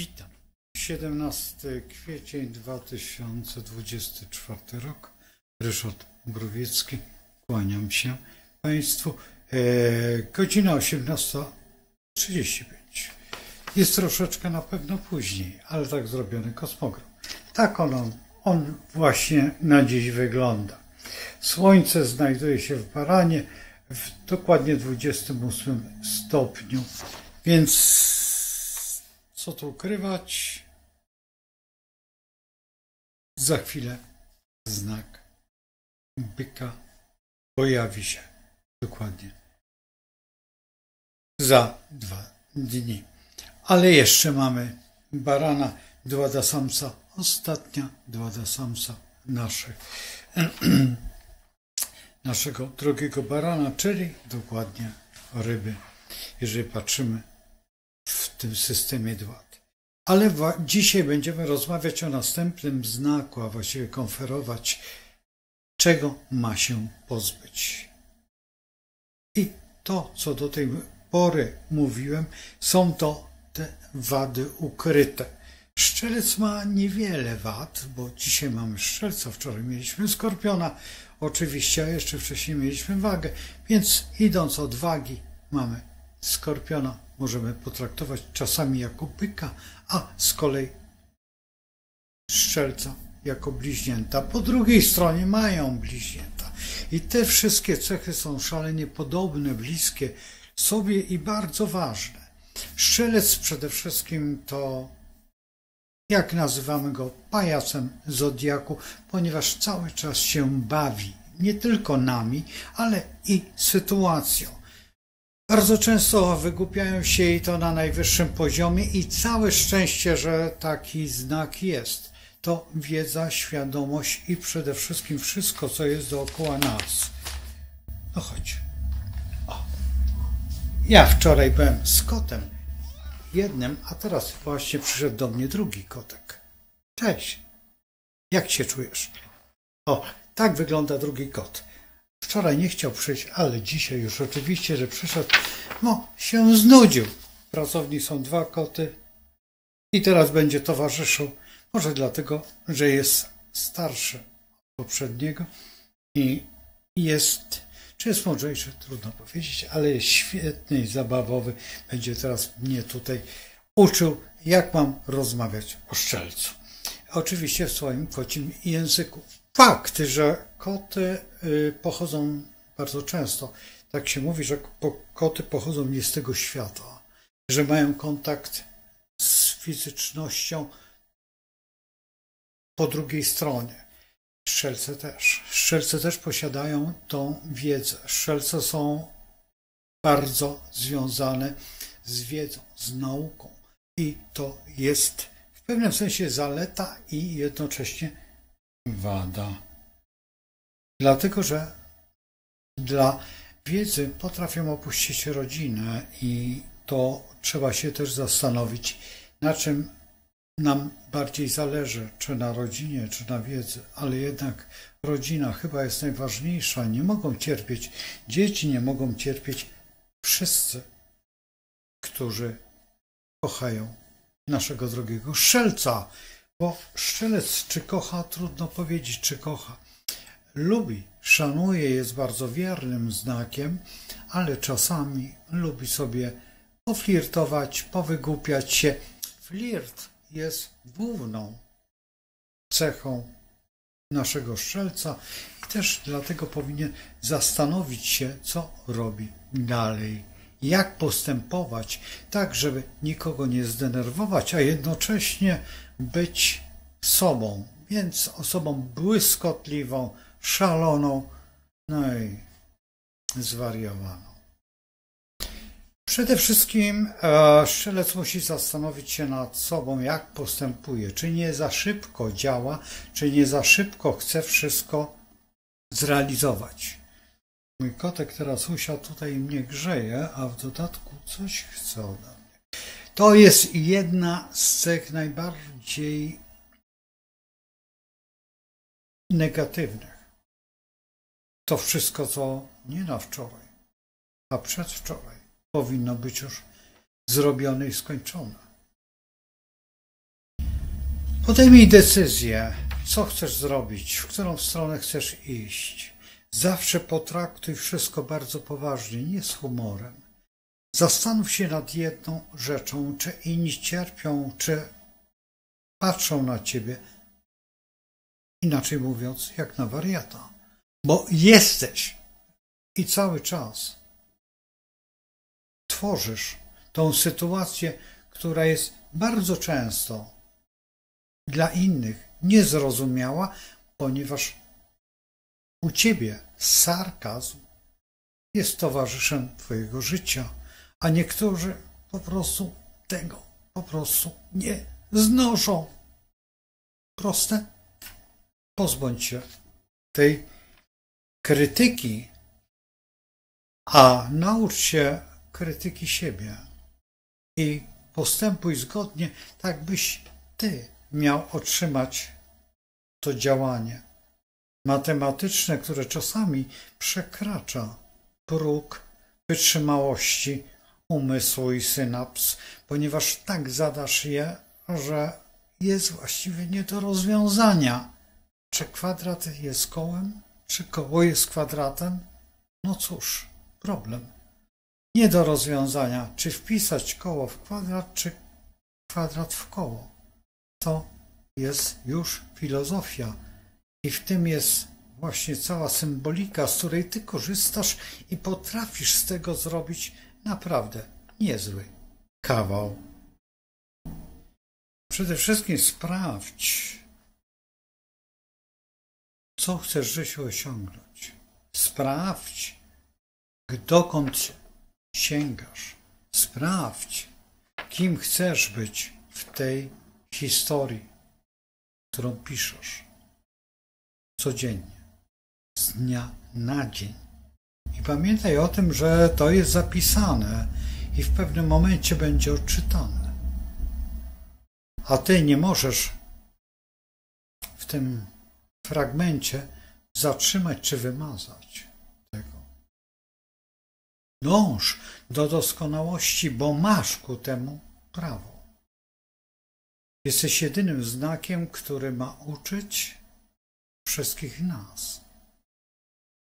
Witam. 17 kwiecień 2024 rok. Ryszard Mrowiecki. Kłaniam się Państwu. Godzina 18:35. Jest troszeczkę na pewno później, ale tak zrobiony kosmogram. Tak on właśnie na dziś wygląda. Słońce znajduje się w Baranie w dokładnie 28 stopniu, więc co tu ukrywać? Za chwilę znak byka pojawi się dokładnie za 2 dni. Ale jeszcze mamy barana, dwada samca, ostatnia dwada samca naszego drogiego barana, czyli dokładnie ryby, jeżeli patrzymy w tym systemie dwad. Ale dzisiaj będziemy rozmawiać o następnym znaku, a właściwie konferować, czego ma się pozbyć. I to, co do tej pory mówiłem, są to te wady ukryte. Strzelec ma niewiele wad, bo dzisiaj mamy strzelca, wczoraj mieliśmy skorpiona, oczywiście, a jeszcze wcześniej mieliśmy wagę, więc idąc od wagi mamy skorpiona, możemy potraktować czasami jako byka, a z kolei strzelca jako bliźnięta. Po drugiej stronie mają bliźnięta. I te wszystkie cechy są szalenie podobne, bliskie sobie i bardzo ważne. Strzelec przede wszystkim to, jak nazywamy go, pajacem zodiaku, ponieważ cały czas się bawi. Nie tylko nami, ale i sytuacją. Bardzo często wygłupiają się i to na najwyższym poziomie i całe szczęście, że taki znak jest. To wiedza, świadomość i przede wszystkim wszystko, co jest dookoła nas. No chodź. O. Ja wczoraj byłem z kotem jednym, a teraz właśnie przyszedł do mnie drugi kotek. Cześć. Jak się czujesz? O, tak wygląda drugi kot. Wczoraj nie chciał przyjść, ale dzisiaj już oczywiście, że przyszedł, no się znudził. W pracowni są 2 koty i teraz będzie towarzyszył. Może dlatego, że jest starszy od poprzedniego i jest, czy jest mądrzejszy, trudno powiedzieć, ale jest świetny i zabawowy. Będzie teraz mnie tutaj uczył, jak mam rozmawiać o strzelcu. Oczywiście w swoim kocim języku. Fakt, że koty pochodzą bardzo często, tak się mówi, że koty pochodzą nie z tego świata, że mają kontakt z fizycznością po drugiej stronie. Strzelce też. Strzelce też posiadają tą wiedzę. Strzelce są bardzo związane z wiedzą, z nauką. I to jest w pewnym sensie zaleta i jednocześnie wada. Dlatego, że dla wiedzy potrafią opuścić rodzinę i to trzeba się też zastanowić, na czym nam bardziej zależy, czy na rodzinie, czy na wiedzy, ale jednak rodzina chyba jest najważniejsza. Nie mogą cierpieć dzieci, nie mogą cierpieć wszyscy, którzy kochają naszego drogiego strzelca. Bo strzelec czy kocha, trudno powiedzieć, czy kocha. Lubi, szanuje, jest bardzo wiernym znakiem, ale czasami lubi sobie poflirtować, powygłupiać się. Flirt jest główną cechą naszego strzelca i też dlatego powinien zastanowić się, co robi dalej. Jak postępować, tak żeby nikogo nie zdenerwować, a jednocześnie być sobą, więc osobą błyskotliwą, szaloną, no i zwariowaną. Przede wszystkim strzelec musi zastanowić się nad sobą, jak postępuje, czy nie za szybko działa, czy nie za szybko chce wszystko zrealizować. Mój kotek teraz usiadł tutaj i mnie grzeje, a w dodatku coś chce ode mnie. To jest jedna z cech najbardziej negatywnych. To wszystko, co nie na wczoraj, a przedwczoraj powinno być już zrobione i skończone. Podejmij decyzję, co chcesz zrobić, w którą stronę chcesz iść. Zawsze potraktuj wszystko bardzo poważnie, nie z humorem. Zastanów się nad jedną rzeczą, czy inni cierpią, czy patrzą na ciebie, inaczej mówiąc, jak na wariata. Bo jesteś i cały czas tworzysz tą sytuację, która jest bardzo często dla innych niezrozumiała, ponieważ u ciebie sarkazm jest towarzyszem twojego życia, a niektórzy po prostu tego nie znoszą. Proste? Pozbądź się tej krytyki, a naucz się krytyki siebie i postępuj zgodnie, tak byś ty miał otrzymać to działanie matematyczne, które czasami przekracza próg wytrzymałości umysłu i synaps, ponieważ tak zadasz je, że jest właściwie nie do rozwiązania. Czy kwadrat jest kołem, czy koło jest kwadratem? No cóż, problem. Nie do rozwiązania, czy wpisać koło w kwadrat, czy kwadrat w koło. To jest już filozofia i w tym jest właśnie cała symbolika, z której ty korzystasz i potrafisz z tego zrobić naprawdę niezły kawał. Przede wszystkim sprawdź, co chcesz w życiu osiągnąć. Sprawdź, dokąd sięgasz. Sprawdź, kim chcesz być w tej historii, którą piszesz codziennie, z dnia na dzień. I pamiętaj o tym, że to jest zapisane i w pewnym momencie będzie odczytane. A ty nie możesz w tym fragmencie zatrzymać czy wymazać tego. Dąż do doskonałości, bo masz ku temu prawo. Jesteś jedynym znakiem, który ma uczyć wszystkich nas.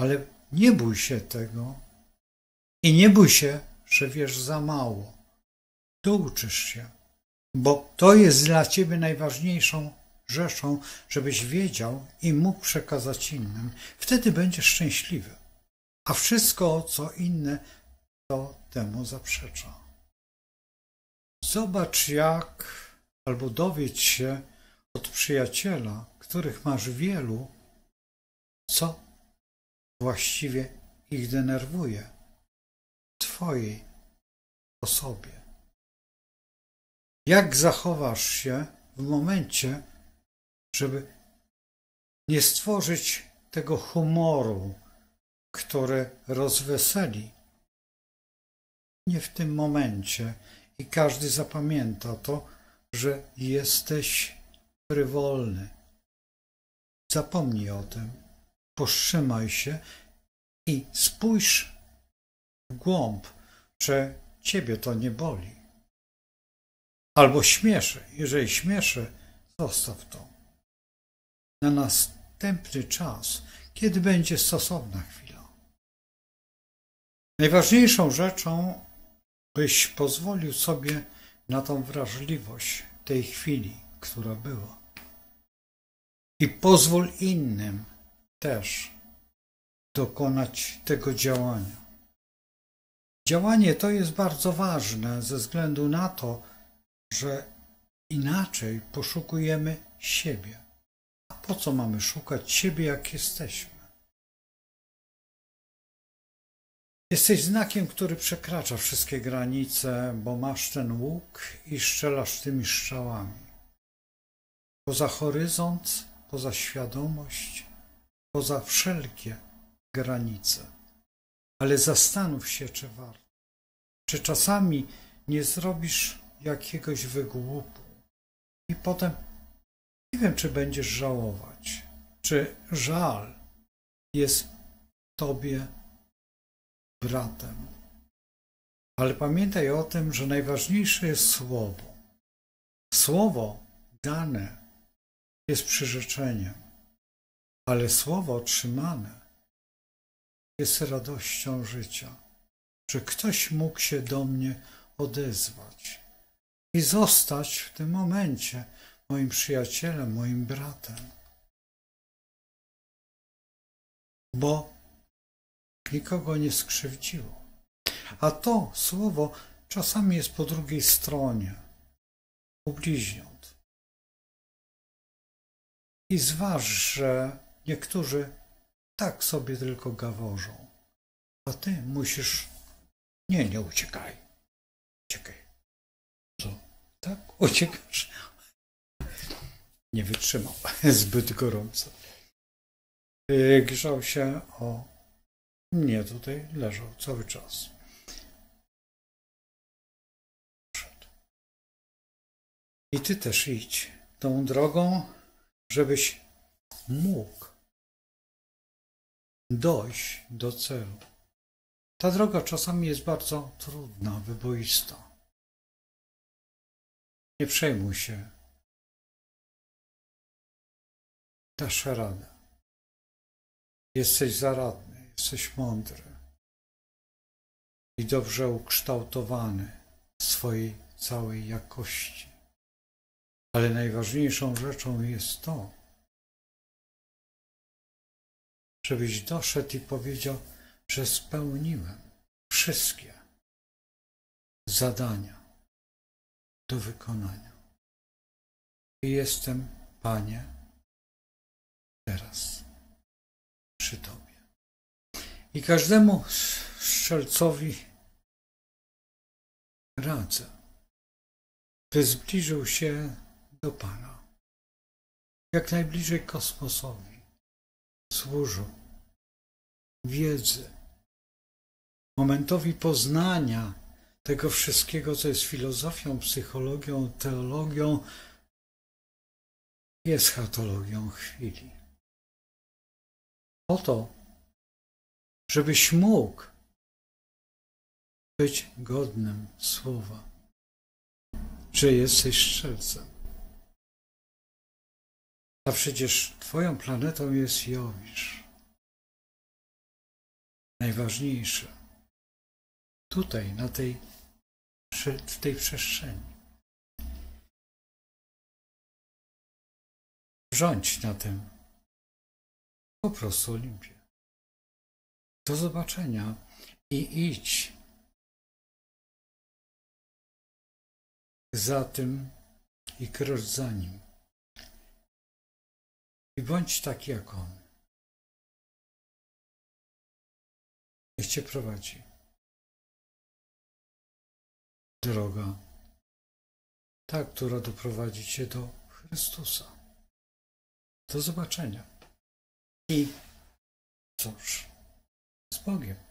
Ale nie bój się tego i nie bój się, że wiesz za mało. Douczysz się, bo to jest dla ciebie najważniejszą rzeczą, żebyś wiedział i mógł przekazać innym. Wtedy będziesz szczęśliwy, a wszystko, co inne, to temu zaprzecza. Zobacz albo dowiedz się od przyjaciela, których masz wielu, co właściwie ich denerwuje w twojej osobie. Jak zachowasz się w momencie, żeby nie stworzyć tego humoru, który rozweseli? Nie w tym momencie i każdy zapamięta to, że jesteś frywolny. Zapomnij o tym, powstrzymaj się i spójrz w głąb, czy ciebie to nie boli. Albo śmieszy. Jeżeli śmieszy, zostaw to na następny czas, kiedy będzie stosowna chwila. Najważniejszą rzeczą, byś pozwolił sobie na tą wrażliwość tej chwili, która była. I pozwól innym też dokonać tego działania. Działanie to jest bardzo ważne ze względu na to, że inaczej poszukujemy siebie. A po co mamy szukać siebie, jak jesteśmy? Jesteś znakiem, który przekracza wszystkie granice, bo masz ten łuk i strzelasz tymi strzałami. Poza horyzont, poza świadomość, poza wszelkie granice. Ale zastanów się, czy warto. Czy czasami nie zrobisz jakiegoś wygłupu i potem nie wiem, czy będziesz żałować, czy żal jest tobie bratem. Ale pamiętaj o tym, że najważniejsze jest słowo. Słowo dane jest przyrzeczeniem, ale słowo otrzymane jest radością życia, że ktoś mógł się do mnie odezwać i zostać w tym momencie moim przyjacielem, moim bratem. Bo nikogo nie skrzywdziło. A to słowo czasami jest po drugiej stronie, u bliźniąt. I zważ, że niektórzy tak sobie tylko gaworzą, a ty musisz, nie uciekaj. Uciekaj. Co? Tak? Uciekasz? Nie wytrzymał. Zbyt gorąco. Grzał się o mnie, tutaj leżał cały czas. I ty też idź tą drogą, żebyś mógł dojść do celu. Ta droga czasami jest bardzo trudna, wyboista. Nie przejmuj się. Dasz radę. Jesteś zaradny, jesteś mądry i dobrze ukształtowany w swojej całej jakości. Ale najważniejszą rzeczą jest to, żebyś doszedł i powiedział, że spełniłem wszystkie zadania do wykonania. I jestem, Panie, teraz przy Tobie. I każdemu strzelcowi radzę, by zbliżył się do Pana, jak najbliżej kosmosowi, służył wiedzy, momentowi poznania tego wszystkiego, co jest filozofią, psychologią, teologią i eschatologią chwili. Po to, żebyś mógł być godnym słowa, że jesteś strzelcem. A przecież Twoją planetą jest Jowisz. Najważniejsze. Tutaj, w tej przestrzeni. Rządź na tym po prostu Olimpie. Do zobaczenia i idź za tym i krocz za nim. I bądź taki jak on. Niech Cię prowadzi. Droga, ta, która doprowadzi Cię do Chrystusa. Do zobaczenia. I cóż, z Bogiem.